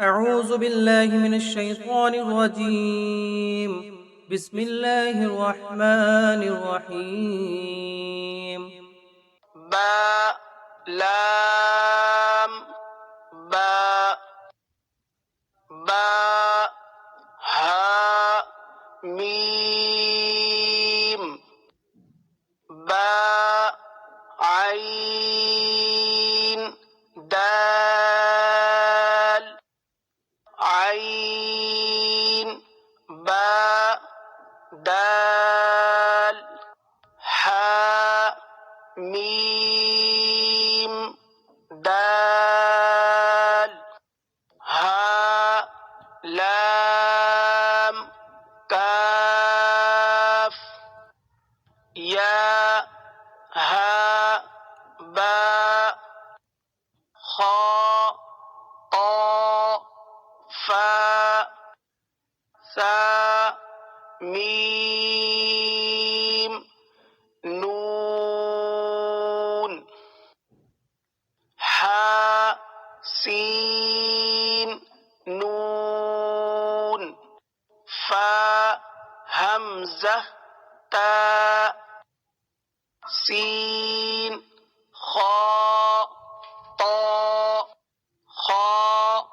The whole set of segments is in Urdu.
أعوذ بالله من الشيطان الرجيم. بسم الله الرحمن الرحيم. با لام با با ها ميم با عين دال عين با دال ها ميم دال ها لام كاف يا ها با خا طا فا ثا ميم نون ح سين نون فا همزة تا سين خا طا خا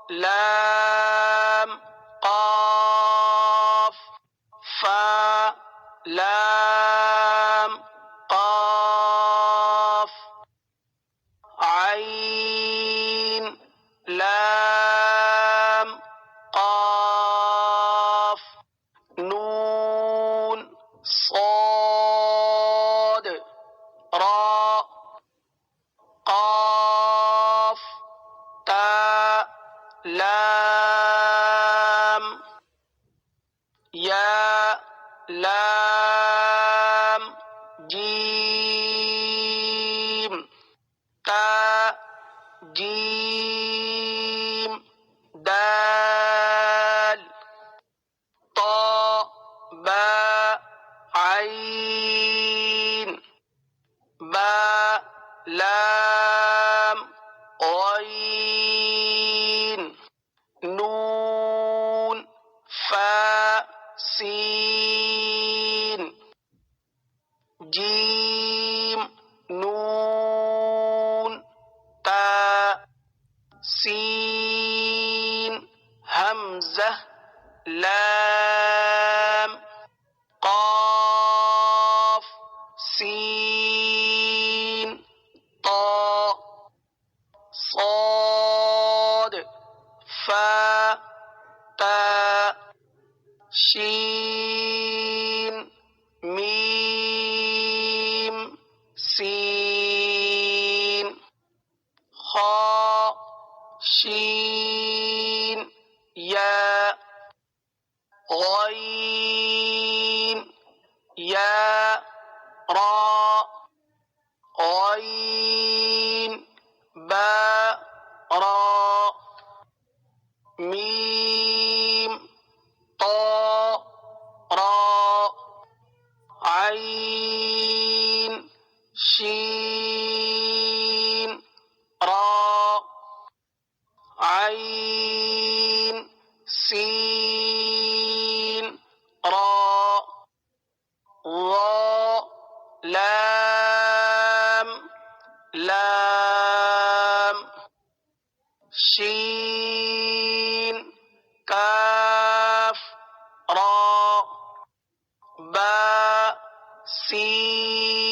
لام قاف فا لام قاف عين لام قاف نون صاد را قاف تا لام يا لام جيم تا جيم دال طا با عين با لام غين نون فا سين جيم نون تا سين همزة لام قاف سين طا صاد فا تا شين ميم سين خا شين يا غين يا را غين با را ميم طا را عين شين را عين سين را ظا لام لام شين كاف را با سين